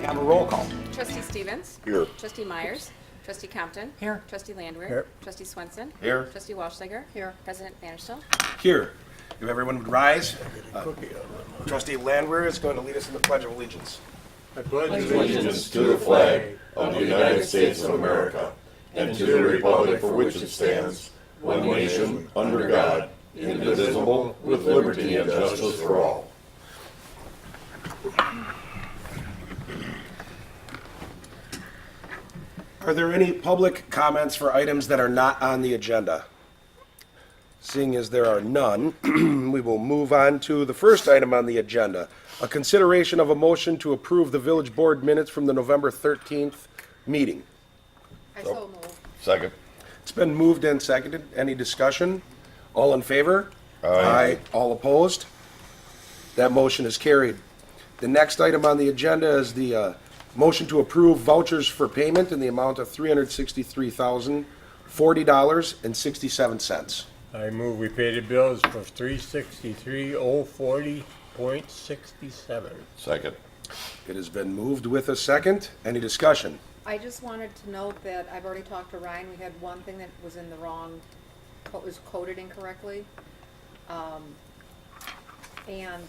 have a roll call? Trustee Stevens. Here. Trustee Myers. Trustee Compton. Here. Trustee Landwehr. Here. Trustee Swenson. Here. Trustee Walshiger. Here. President Vanderstel. Here. If everyone would rise. Trustee Landwehr is going to lead us in the Pledge of Allegiance. Allegiance to the flag of the United States of America and to the republic for which it stands, one nation, under God, indivisible, with liberty and justice for all. Are there any public comments for items that are not on the agenda? Seeing as there are none, we will move on to the first item on the agenda, a consideration of a motion to approve the village board minutes from the November 13th meeting. I so move. Second. It's been moved and seconded. Any discussion? All in favor? Aye. All opposed? That motion is carried. The next item on the agenda is the motion to approve vouchers for payment in the amount of $363,040.67. I move we pay the bills for $363,040.67. Second. It has been moved with a second. Any discussion? I just wanted to note that I've already talked to Ryan. We had one thing that was in the wrong, was coded incorrectly. And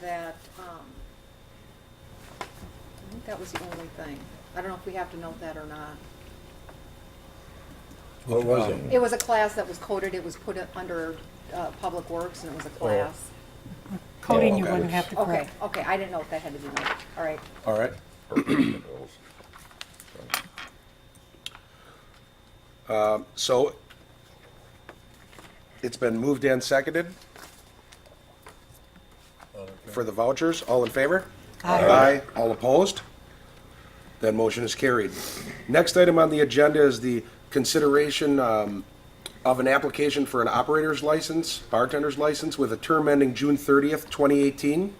that, I think that was the only thing. I don't know if we have to note that or not. What was it? It was a class that was coded, it was put under Public Works, and it was a class. Coding you okay. wouldn't have to correct. Okay, I didn't know if that had to be noted. All right. All right. So it's been moved and seconded for the vouchers. All in favor? Aye. All opposed? That motion is carried. Next item on the agenda is the consideration of an application for an operator's license, bartender's license, with a term ending June 30th, 2018.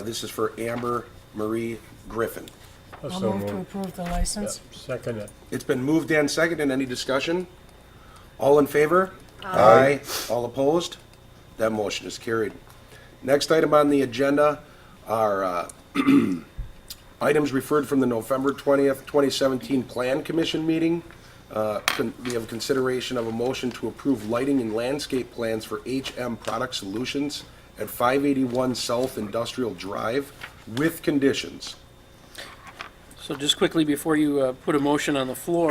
This is for Amber Marie Griffin. I'll So move to moved. approve the license. Second it. It's been moved and seconded. Any discussion? All in favor? Aye. All opposed? That motion is carried. Next item on the agenda are items referred from the November 20th, 2017 Plan Commission meeting. We have consideration of a motion to approve lighting and landscape plans for HM Product Solutions at 581 South Industrial Drive with conditions. So just quickly, before you put a motion on the floor,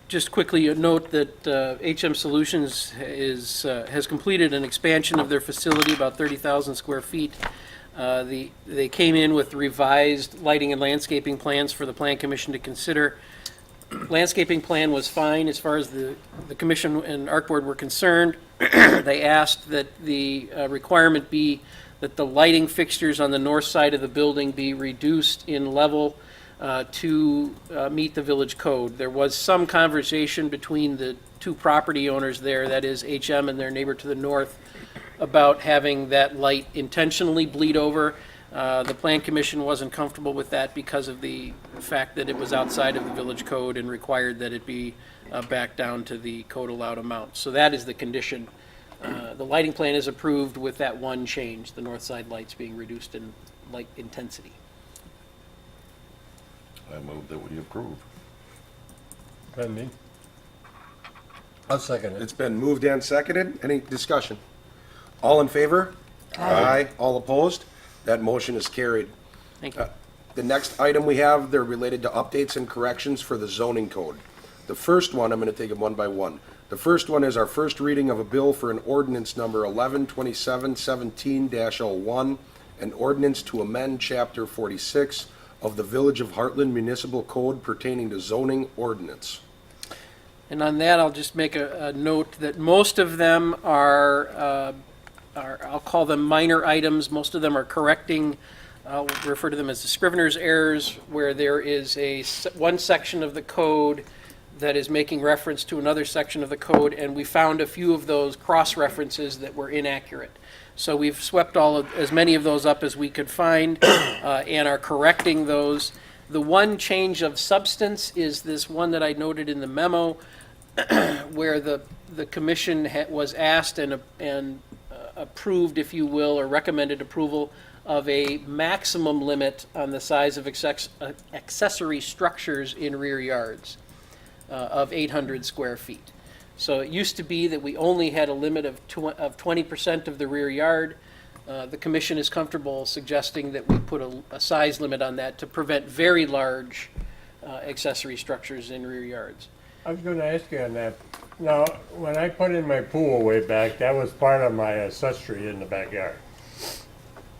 just quickly note that HM Solutions has completed an expansion of their facility, about 30,000 square feet. They came in with revised lighting and landscaping plans for the Plan Commission to consider. Landscaping plan was fine as far as the commission and ARC Board were concerned. They asked that the requirement be that the lighting fixtures on the north side of the building be reduced in level to meet the village code. There was some conversation between the two property owners there, that is HM and their neighbor to the north, about having that light intentionally bleed over. The Plan Commission wasn't comfortable with that because of the fact that it was outside of the village code and required that it be back down to the code allowed amount. So that is the condition. The lighting plan is approved with that one change, the north side lights being reduced in light intensity. I move that we approve. Pending. I'll second it. It's been moved and seconded. Any discussion? All in favor? Aye. All opposed? That motion is carried. Thank you. The next item we have, they're related to updates and corrections for the zoning code. The first one, I'm going to take them one by one. The first one is our first reading of a bill for an ordinance number 112717-01, an ordinance to amend Chapter 46 of the Village of Hartland Municipal Code pertaining to zoning ordinance. And on that, I'll just make a note that most of them are, I'll call them minor items. Most of them are correcting, I'll refer to them as the scrivener's errors, where there is one section of the code that is making reference to another section of the code, and we found a few of those cross-references that were inaccurate. So we've swept as many of those up as we could find and are correcting those. The one change of substance is this one that I noted in the memo where the commission was asked and approved, if you will, or recommended approval of a maximum limit on the size of accessory structures in rear yards of 800 square feet. So it used to be that we only had a limit of 20% of the rear yard. The commission is comfortable suggesting that we put a size limit on that to prevent very large accessory structures in rear yards. I was gonna ask you on that. Now, when I put in my pool way back, that was part of my accessory in the backyard.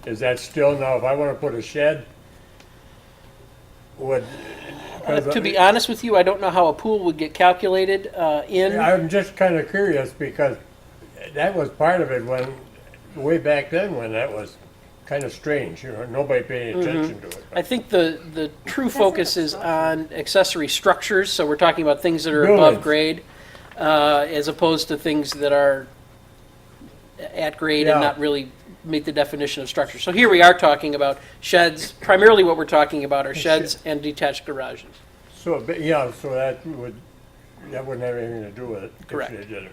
Is that still now, if I wanna put a shed, would? To be honest with you, I don't know how a pool would get calculated in. I'm just kinda curious because that was part of it when, way back then when that was kinda strange, you know, nobody paying attention to it. I think the true focus is on accessory structures, so we're talking about things that are above Buildings. grade, as opposed to things that are at grade and Yeah. not really meet the definition of structure. So here we are talking about sheds, primarily what we're talking about are sheds and detached garages. So, yeah, so that wouldn't have anything to do with it. if Correct. they did it.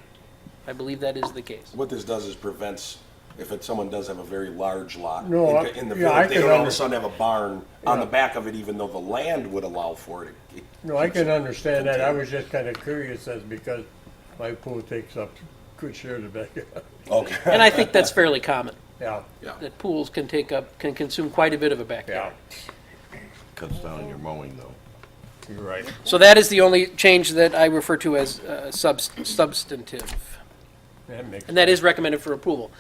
I believe that is the case. What this does is prevents, if someone does have a very large lot No, in the yeah, I village, they can don't all of a under- sudden have a barn on the Yeah. back of it, even though the land would allow for it. No, I can understand that. I was just kinda curious as because my pool takes up a good share of the backyard. Okay. And I think that's fairly common, Yeah, that pools can consume quite a bit of a yeah, backyard. Cuts down your mowing though. you're right. So that is the only change that I refer to as substantive. That makes, And that is recommended for approval.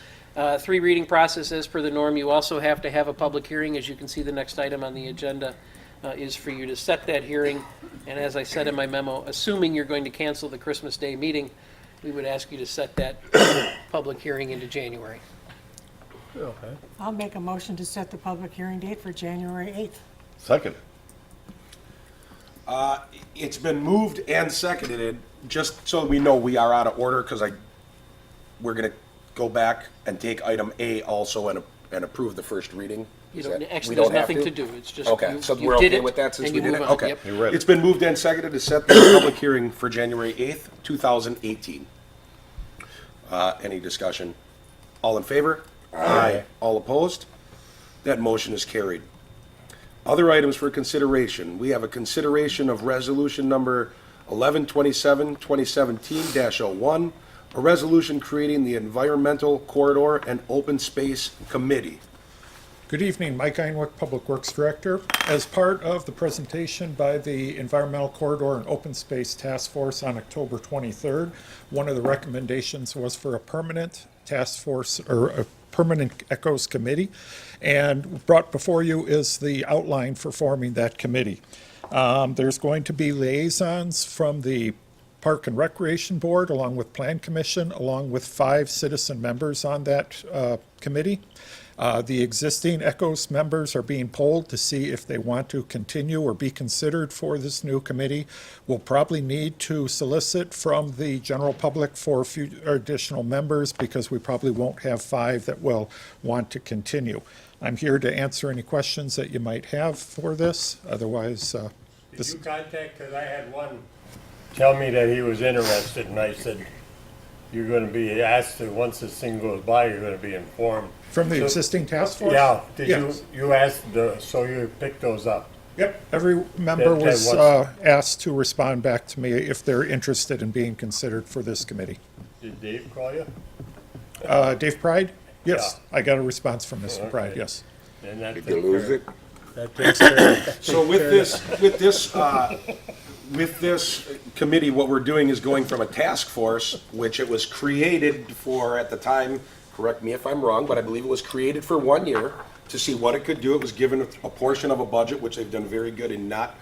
3 reading process as per the norm. You also have to have a public hearing. As you can see, the next item on the agenda is for you to set that hearing. And as I said in my memo, assuming you're going to cancel the Christmas Day meeting, we would ask you to set that public hearing into January. okay. I'll make a motion to set the public hearing date for January 8th. Second. It's been moved and seconded, just so we know we are out of order, because we're gonna go back and take item A also and approve the first reading. You Is don't, that- actually, we don't there's have nothing to do. It's just Okay, you- so you we're did okay it, with that since and we you did it? move on. Okay. Yep. You read it. It's been moved and seconded to set the public hearing for January 8th, 2018. Any discussion? All in favor? Aye. All opposed? That motion is carried. Other items for consideration. We have a consideration of resolution number 1127-2017-01, a resolution creating the Environmental Corridor and Open Space Committee. Good evening, Mike Einwick, Public Works Director. As part of the presentation by the Environmental Corridor and Open Space Task Force on October 23rd, one of the recommendations was for a permanent task force or a permanent ECHOS committee. And brought before you is the outline for forming that committee. There's going to be liaisons from the Park and Recreation Board, along with Plan Commission, along with 5 citizen members on that committee. The existing ECHOS members are being polled to see if they want to continue or be considered for this new committee. We'll probably need to solicit from the general public for a few additional members because we probably won't have 5 that will want to continue. I'm here to answer any questions that you might have for this. Otherwise, Did this, you contact, because I had one tell me that he was interested, and I said, you're gonna be asked to, once this thing goes by, you're gonna be informed. from the So- existing task force? Yeah, did Yes. you asked, so you picked those up? Yep, every member That was was- asked to respond back to me if they're interested in being considered for this committee. Did Dave call you? Dave Pride? Yes, I got a response from Mr. Pride, Okay. yes. And that Did you lose it? That takes care of So with this committee, what we're doing is going from a task force, which it was created for at the time, correct me if I'm wrong, but I believe it was created for 1 year to see what it could do. It was given a portion of a budget, which they've done very good in not,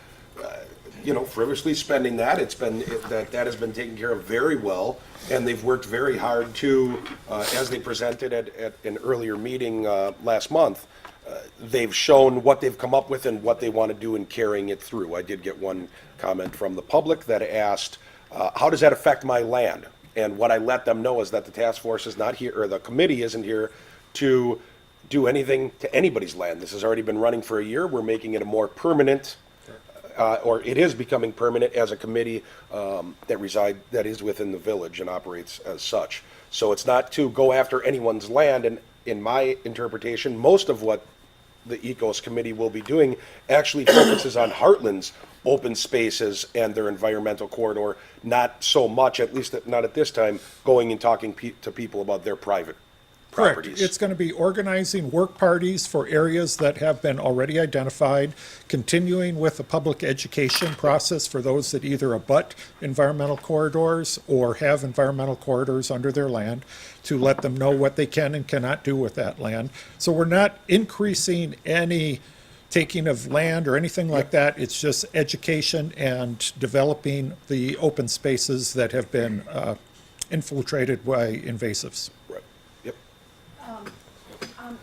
frivolously spending that. That has been taken care of very well, and they've worked very hard to, as they presented at an earlier meeting last month, they've shown what they've come up with and what they want to do in carrying it through. I did get one comment from the public that asked, how does that affect my land? And what I let them know is that the task force is not here, or the committee isn't here to do anything to anybody's land. This has already been running for a year. We're making it a more permanent, or it is becoming permanent as a committee that is within the village and operates as such. So it's not to go after anyone's land, and in my interpretation, most of what the Ecos Committee will be doing actually focuses on Hartland's open spaces and their environmental corridor, not so much, at least not at this time, going and talking to people about their private Correct. properties. It's going to be organizing work parties for areas that have been already identified, continuing with the public education process for those that either abut environmental corridors or have environmental corridors under their land, to let them know what they can and cannot do with that land. So we're not increasing any taking of land or anything like that. It's just education and developing the open spaces that have been infiltrated by invasives. Right. Yep.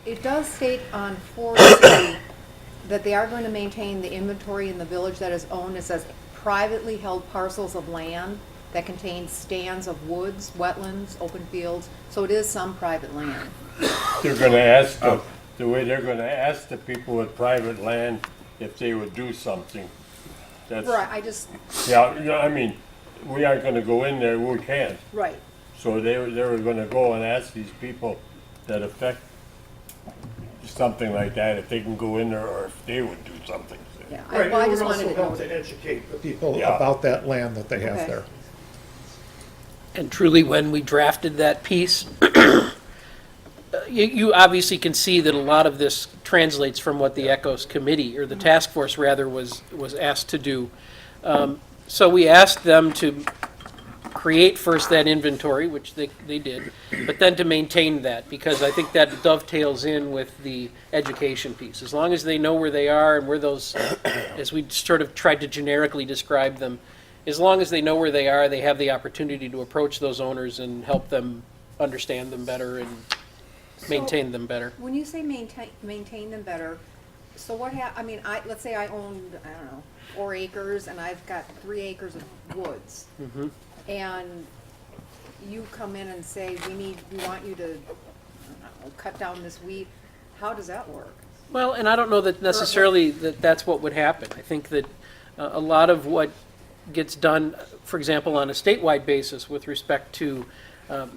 It does state on 4C that they are going to maintain the inventory in the village that is owned. It says privately held parcels of land that contain stands of woods, wetlands, open fields. So it is some private land. They're gonna ask, the way they're gonna ask the people with private land if they would do something. That's, Right, I just, yeah, you know, I mean, we aren't gonna go in there, we can't. right. So they were gonna go and ask these people that affect something like that, if they can go in there or if they would do something. Yeah, Right, well, I it just would wanted also to know. help to educate the people Yeah. about that land that they have Okay. there. And truly, when we drafted that piece, you obviously can see that a lot of this translates from what the ECOS committee, or the task force rather, was asked to do. So we asked them to create first that inventory, which they did, but then to maintain that, because I think that dovetails in with the education piece. As long as they know where they are and where those, as we sort of tried to generically describe them, as long as they know where they are, they have the opportunity to approach those owners and help them understand them better and maintain them better. When you say maintain them better, so what I mean, let's say I owned, I don't know, 4 acres and I've got 3 acres of woods. And you come in and say, we want you to, I don't know, cut down this weed. How does that work? Well, and I don't know that necessarily that's what would happen. I think that a lot of what gets done, for example, on a statewide basis with respect to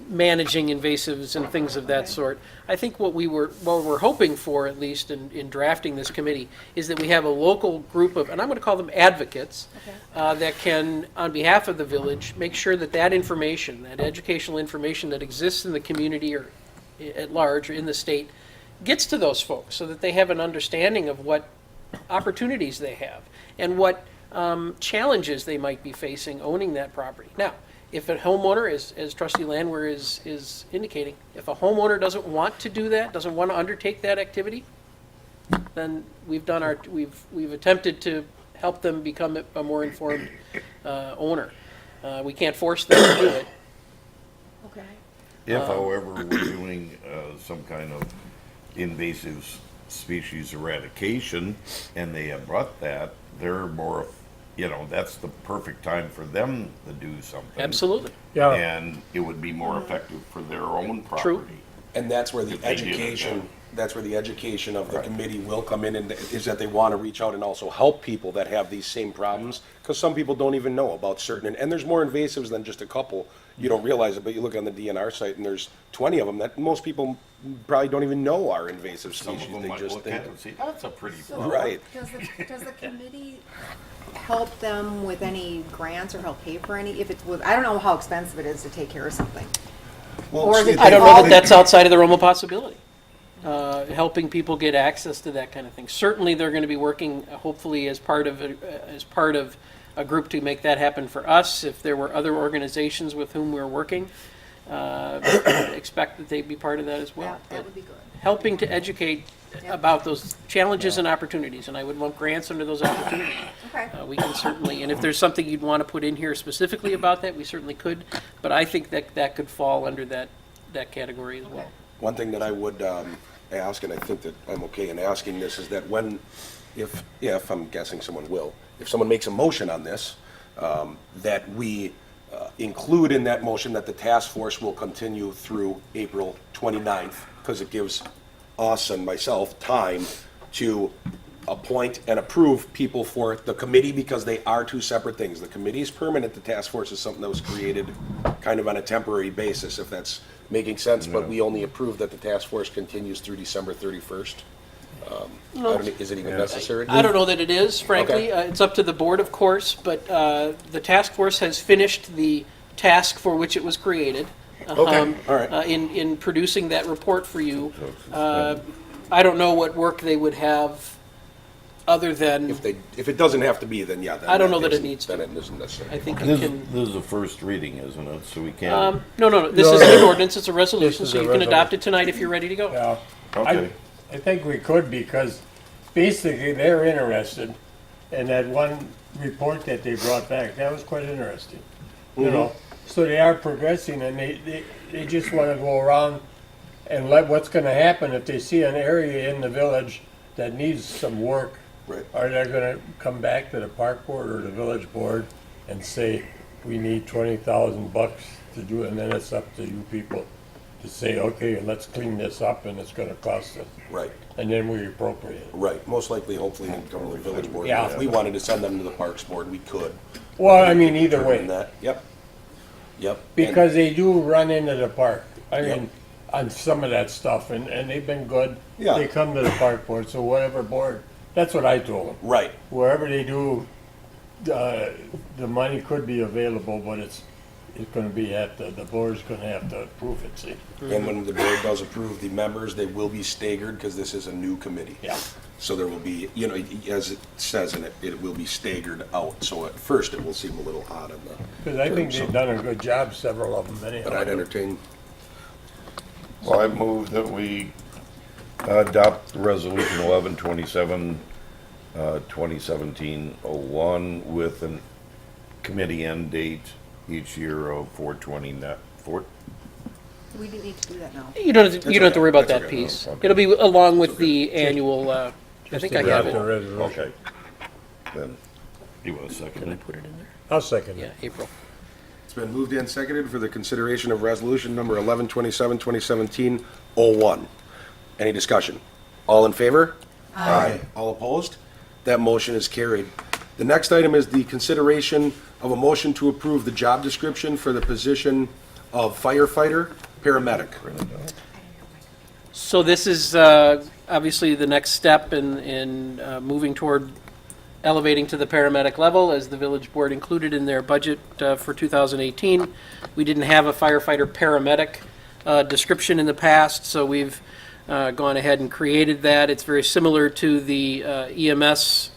managing invasives and things of that Okay. sort. I think what we're hoping for, at least in drafting this committee, is that we have a local group of, and I'm going to call them advocates, that can, on behalf of the village, make sure that that information, that educational information that exists in the community or at large or in the state, gets to those folks so that they have an understanding of what opportunities they have and what challenges they might be facing owning that property. Now, if a homeowner, as Trustee Landwehr is indicating, if a homeowner doesn't want to do that, doesn't want to undertake that activity, then we've attempted to help them become a more informed owner. We can't force them to do it. Okay. If, however, we're doing some kind of invasive species eradication and they have brought that, they're more, that's the perfect time for them to do something. Absolutely. Yeah, And it would be more effective for their own property. And that's where the They did it, education, that's where the education of the committee will come in, and is that they want to reach out and also help people that have these same problems, because some people don't even know about certain, and there's more invasives than just a couple. You don't realize it, but you look on the DNR site and there's 20 of them that most people probably don't even know are invasive Some of species. them They might just look think. at it and say, that's a pretty So flower. Right. Does the committee help them with any grants or help pay for any? If it's with, I don't know how expensive it is to take care of something. Well, Or is it I don't know that all- that's outside of the realm of possibility. Helping people get access to that kind of thing. Certainly, they're going to be working, hopefully, as part of a group to make that happen for us. If there were other organizations with whom we're working, expect that they'd be part of that as well. That would be good. Helping to educate about those challenges and opportunities, and I would want grants under those opportunities. Okay. We can certainly, and if there's something you'd want to put in here specifically about that, we certainly could, but I think that could fall under that category as well. One thing that I would ask, and I think that I'm okay in asking this, is that if I'm guessing someone will, if someone makes a motion on this, that we include in that motion that the task force will continue through April 29th, because it gives us and myself time to appoint and approve people for the committee, because they are two separate things. The committee is permanent, the task force is something that was created kind of on a temporary basis, if that's making sense, but we only approve that the task force continues through December 31st. Is it even necessary? I don't know that it is, frankly. Okay. It's up to the board, of course, but the task force has finished the task for which it was created. Okay, all right. In producing that report for you. I don't know what work they would have other than, If it doesn't have to be, then yeah. then I don't know that it isn't- needs to. Then it isn't necessary. I think it This can. this is the first reading, isn't it? So we can't, No, this No, isn't an no. ordinance, it's a resolution, This is so a you can adopt resolution. it tonight if you're ready to go. Yeah. okay. I think we could, because basically they're interested in that one report that they brought back. That was quite interesting. You know, so they are progressing, and they just want to go around and let what's going to happen if they see an area in the village that needs some work. Right. Are they going to come back to the park board or the village board and say, we need $20,000 to do it, and then it's up to you people to say, okay, let's clean this up and it's gonna cost us, Right, and then we appropriate it. right. Most likely, hopefully, it'd come to the village board. Yeah. If we wanted to send them to the parks board, we could. Well, I mean, either Determine way, that. Yep. Yep. because they do run into the park, I Yeah. mean, on some of that stuff, and they've been good. Yeah. They come to the park board, so whatever board, that's what I told them. Right, Wherever they do, the money could be available, but it's gonna be the board's gonna have to approve it, see? and when the board does approve the members, they will be staggered, because this is a new committee. Yeah. So there will be, as it says in it, it will be staggered out, so at first it will seem a little odd on the. Because I think term, they've so- done a good job, several of them anyhow. But I'd entertain, Well, I move that we adopt resolution 1127, 2017-01 with a committee end date each year of 4/20 net, We didn't need to do that now. You don't have to worry about That's that okay. piece. Okay. It'll be along with the annual, I think I have Adopt the it. resolution. okay. Then, you want a second? Did I put it in there? I'll second Yeah, it. April. it's been moved and seconded for the consideration of resolution number 1127, 2017-01. Any discussion? All in favor? Aye. All opposed? That motion is carried. The next item is the consideration of a motion to approve the job description for the position of firefighter, paramedic. So this is obviously the next step in moving toward elevating to the paramedic level, as the village board included in their budget for 2018. We didn't have a firefighter paramedic description in the past, so we've gone ahead and created that. It's very similar to the EMS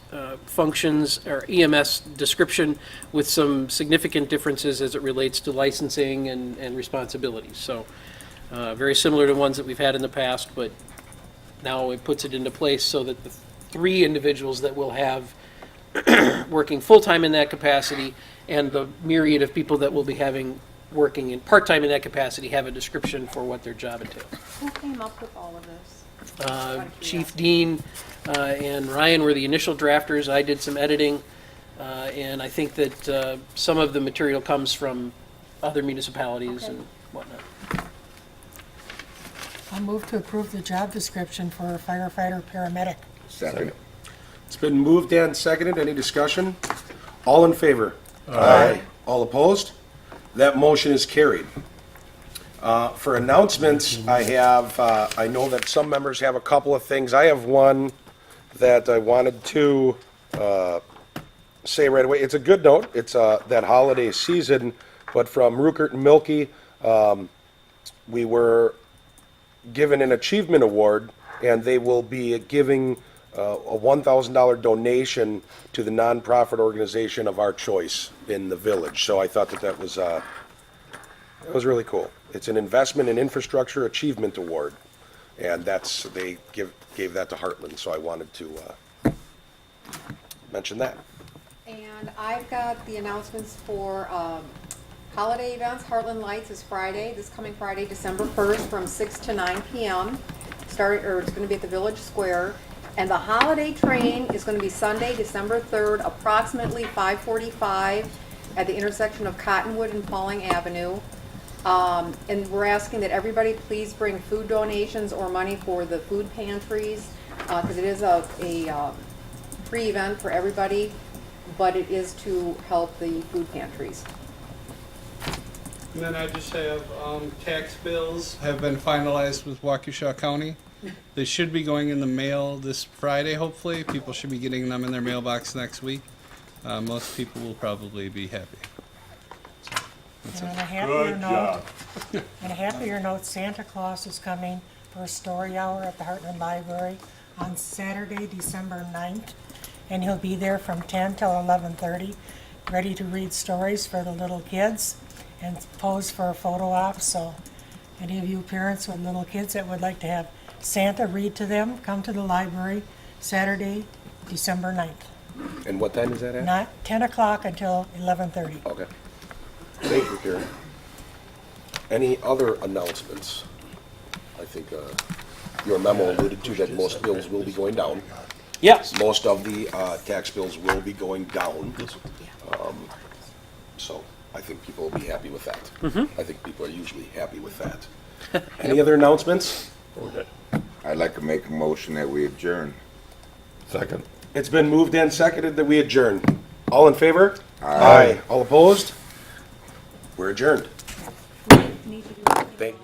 functions or EMS description, with some significant differences as it relates to licensing and responsibilities. So very similar to ones that we've had in the past, but now it puts it into place so that the three individuals that we'll have working full-time in that capacity and the myriad of people that we'll be having working in part-time in that capacity have a description for what their job entails. Who came up with all of this? Chief Dean and Ryan were the initial drafters. I did some editing, and I think that some of the material comes from other municipalities Okay. and whatnot. I'll move to approve the job description for firefighter paramedic. Second. It's been moved and seconded. Any discussion? All in favor? Aye. All opposed? That motion is carried. For announcements, I have, I know that some members have a couple of things. I have one that I wanted to say right away. It's a good note. It's that holiday season, but from Rukert and Milky, we were given an achievement award, and they will be giving a $1,000 donation to the nonprofit organization of our choice in the village. So I thought that was really cool. It's an investment in infrastructure achievement award, and they gave that to Hartland. So I wanted to mention that. And I've got the announcements for holiday events. Hartland Lights is Friday, this coming Friday, December 1st, from 6 to 9 p.m. It's going to be at the Village Square. And the holiday train is going to be Sunday, December 3rd, approximately 5:45 at the intersection of Cottonwood and Pauling Avenue. And we're asking that everybody please bring food donations or money for the food pantries, because it is a free event for everybody, but it is to help the food pantries. And then I just have, tax bills have been finalized with Waukesha County. They should be going in the mail this Friday, hopefully. People should be getting them in their mailbox next week. Most people will probably be happy. And on a happier note, on a happier note, Santa Claus is coming for a story hour at the Hartland Library on Saturday, December 9th. And he'll be there from 10 till 11:30, ready to read stories for the little kids and pose for a photo op. So any of you parents with little kids that would like to have Santa read to them, come to the library Saturday, December 9th. And what time is that at? Not 10 o'clock until 11:30. Okay. Thank you, Karen. Any other announcements? I think your memo alluded to that most bills will be going down. Yes. Most of the tax bills will be going down. So I think people will be happy with that. I think people are usually happy with that. Any other announcements? I'd like to make a motion that we adjourn. Second. It's been moved and seconded that we adjourn. All in favor? Aye. All opposed? We're adjourned. Thank